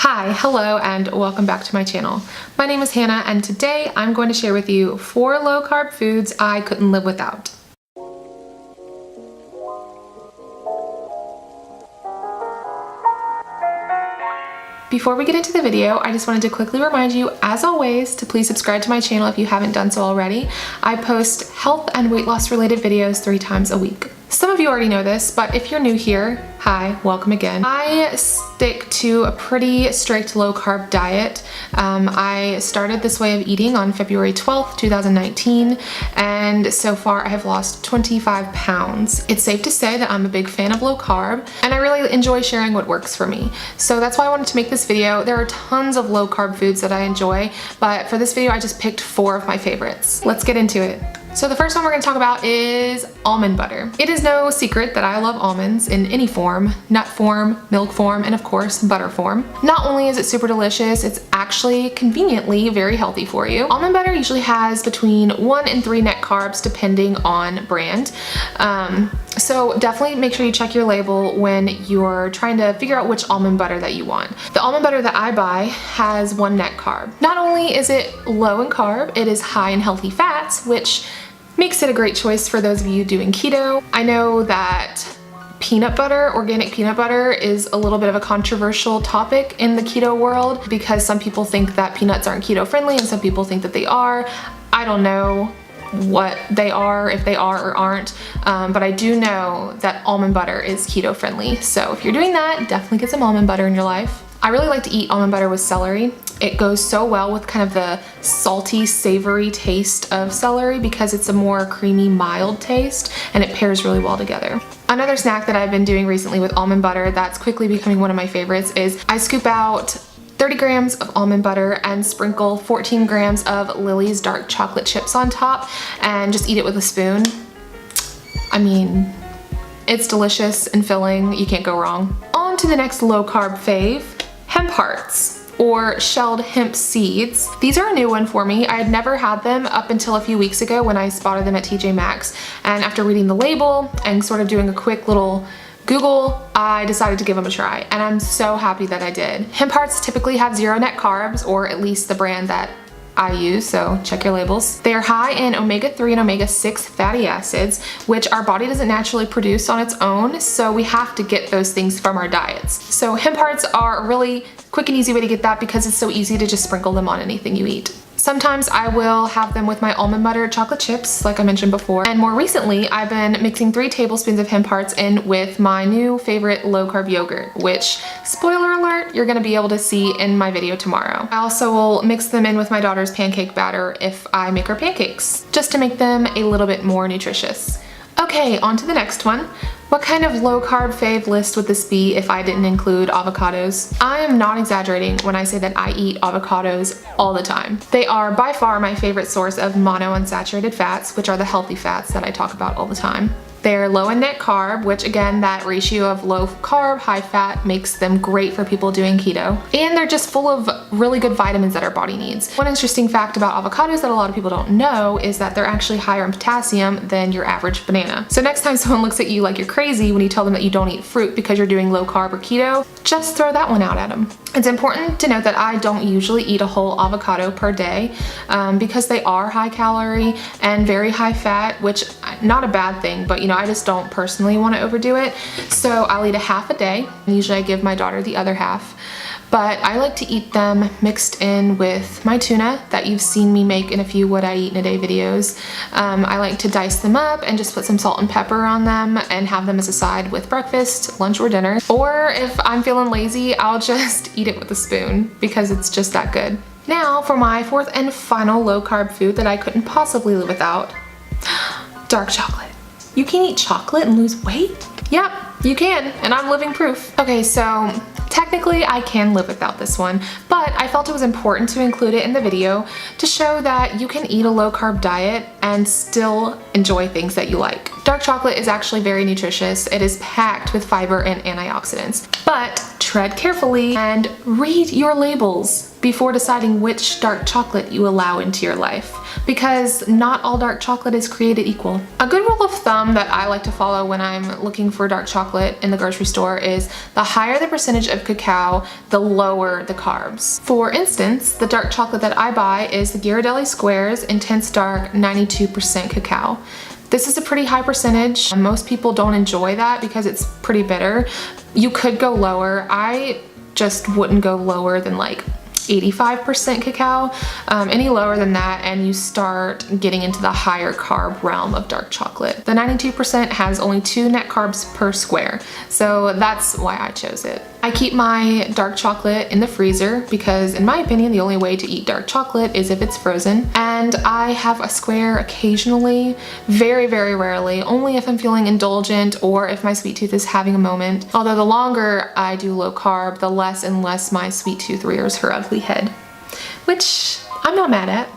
Hi, hello, and welcome back to my channel. My name is Hannah, and today I'm going to share with you 4 low-carb foods I couldn't live without. Before we get into the video, I just wanted to quickly remind you, as always, to please subscribe to my channel if you haven't done so already. I post health and weight loss related videos 3 times a week. Some of you already know this, but if you're new here, hi, welcome again. I stick to a pretty strict low-carb diet. I started this way of eating on February 12th, 2019, and so far I have lost 25 pounds. It's safe to say that I'm a big fan of low-carb, and I really enjoy sharing what works for me. So that's why I wanted to make this video. There are tons of low-carb foods that I enjoy, but for this video I just picked 4 of my favorites. Let's get into it. So the first one we're going to talk about is almond butter. It is no secret that I love almonds in any form, nut form, milk form, and of course butter form. Not only is it super delicious, it's actually conveniently very healthy for you. Almond butter usually has between 1 and 3 net carbs depending on brand. So definitely make sure you check your label when you're trying to figure out which almond butter that you want. The almond butter that I buy has 1 net carb. Not only is it low in carb, it is high in healthy fats, which makes it a great choice for those of you doing keto. I know that peanut butter, organic peanut butter, is a little bit of a controversial topic in the keto world because some people think that peanuts aren't keto friendly and some people think that they are. I don't know what they are, if they are or aren't, but I do know that almond butter is keto friendly. So if you're doing that, definitely get some almond butter in your life. I really like to eat almond butter with celery. It goes so well with kind of the salty, savory taste of celery because it's a more creamy, mild taste, and it pairs really well together. Another snack that I've been doing recently with almond butter that's quickly becoming one of my favorites is I scoop out 30 grams of almond butter and sprinkle 14 grams of Lily's dark chocolate chips on top and just eat it with a spoon. I mean, it's delicious and filling. You can't go wrong. On to the next low-carb fave, Hemp Hearts, or shelled hemp seeds. These are a new one for me. I had never had them up until a few weeks ago when I spotted them at TJ Maxx, and after reading the label and sort of doing a quick little Google, I decided to give them a try, and I'm so happy that I did. Hemp Hearts typically have 0 net carbs, or at least the brand that I use, so check your labels. They are high in omega-3 and omega-6 fatty acids, which our body doesn't naturally produce on its own, so we have to get those things from our diets. So Hemp Hearts are a really quick and easy way to get that because it's so easy to just sprinkle them on anything you eat. Sometimes I will have them with my almond butter chocolate chips, like I mentioned before. And more recently, I've been mixing 3 tablespoons of Hemp Hearts in with my new favorite low-carb yogurt, which, spoiler alert, you're gonna be able to see in my video tomorrow. I also will mix them in with my daughter's pancake batter if I make her pancakes, just to make them a little bit more nutritious. Okay, on to the next one. What kind of low-carb fave list would this be if I didn't include avocados? I am not exaggerating when I say that I eat avocados all the time. They are by far my favorite source of monounsaturated fats, which are the healthy fats that I talk about all the time. They're low in net carb, which again, that ratio of low carb, high fat makes them great for people doing keto. And they're just full of really good vitamins that our body needs. One interesting fact about avocados that a lot of people don't know is that they're actually higher in potassium than your average banana. So next time someone looks at you like you're crazy when you tell them that you don't eat fruit because you're doing low carb or keto, just throw that one out at them. It's important to note that I don't usually eat a whole avocado per day because they are high calorie and very high fat, which not a bad thing, but you know, I just don't personally want to overdo it. So I'll eat a half a day. Usually I give my daughter the other half, but I like to eat them mixed in with my tuna that you've seen me make in a few What I Eat in a Day videos. I like to dice them up and just put some salt and pepper on them and have them as a side with breakfast, lunch, or dinner. Or if I'm feeling lazy, I'll just eat it with a spoon because it's just that good. Now for my 4th and final low-carb food that I couldn't possibly live without, dark chocolate. You can eat chocolate and lose weight? Yep, you can, and I'm living proof. Okay, so technically I can live without this one, but I felt it was important to include it in the video to show that you can eat a low-carb diet and still enjoy things that you like. Dark chocolate is actually very nutritious. It is packed with fiber and antioxidants, but tread carefully and read your labels before deciding which dark chocolate you allow into your life, because not all dark chocolate is created equal. A good rule of thumb that I like to follow when I'm looking for dark chocolate in the grocery store is the higher the percentage of cacao, the lower the carbs. For instance, the dark chocolate that I buy is the Ghirardelli Squares Intense Dark 92% cacao. This is a pretty high percentage. Most people don't enjoy that because it's pretty bitter. You could go lower. I just wouldn't go lower than like 85% cacao. Any lower than that and you start getting into the higher carb realm of dark chocolate. The 92% has only 2 net carbs per square, so that's why I chose it. I keep my dark chocolate in the freezer because in my opinion the only way to eat dark chocolate is if it's frozen, and I have a square occasionally, very rarely, only if I'm feeling indulgent or if my sweet tooth is having a moment. Although the longer I do low carb, the less and less my sweet tooth rears her ugly head, which I'm not mad at.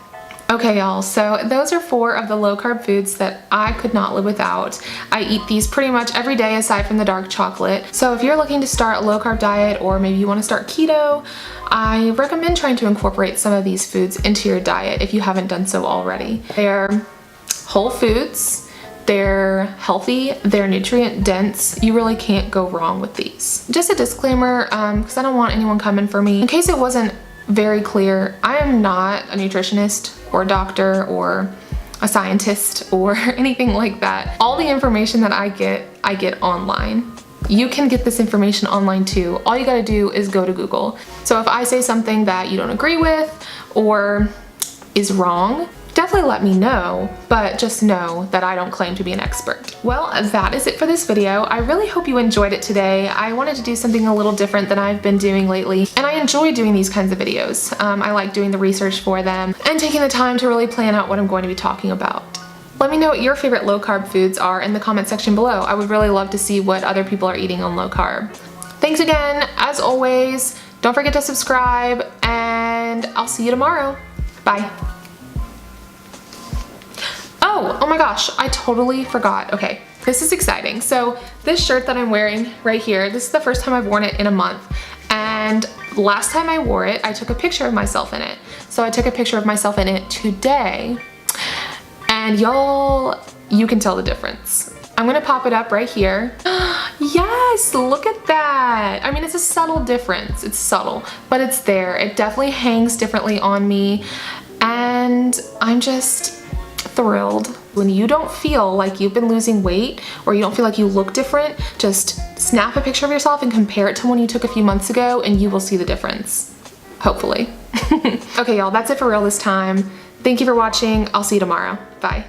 Okay y'all, so those are 4 of the low carb foods that I could not live without. I eat these pretty much every day aside from the dark chocolate. So if you're looking to start a low carb diet, or maybe you want to start keto, I recommend trying to incorporate some of these foods into your diet if you haven't done so already. They're whole foods, they're healthy, they're nutrient dense. You really can't go wrong with these. Just a disclaimer, because I don't want anyone coming for me. In case it wasn't very clear, I am not a nutritionist or a doctor or a scientist or anything like that. All the information that I get online. You can get this information online too. All you gotta do is go to Google. So if I say something that you don't agree with or is wrong, definitely let me know, but just know that I don't claim to be an expert. Well, that is it for this video. I really hope you enjoyed it today. I wanted to do something a little different than I've been doing lately, and I enjoy doing these kinds of videos. I like doing the research for them and taking the time to really plan out what I'm going to be talking about. Let me know what your favorite low carb foods are in the comment section below. I would really love to see what other people are eating on low carb. Thanks again, as always. Don't forget to subscribe, and I'll see you tomorrow. Bye. Oh my gosh, I totally forgot. Okay, this is exciting. So this shirt that I'm wearing right here, this is the first time I've worn it in a month. And last time I wore it, I took a picture of myself in it. So I took a picture of myself in it today. And y'all, you can tell the difference. I'm gonna pop it up right here. Yes, look at that. I mean, it's a subtle difference. It's subtle, but it's there. It definitely hangs differently on me. And I'm just thrilled. When you don't feel like you've been losing weight or you don't feel like you look different, just snap a picture of yourself and compare it to one you took a few months ago and you will see the difference. Hopefully. Okay, y'all, that's it for real this time. Thank you for watching. I'll see you tomorrow. Bye.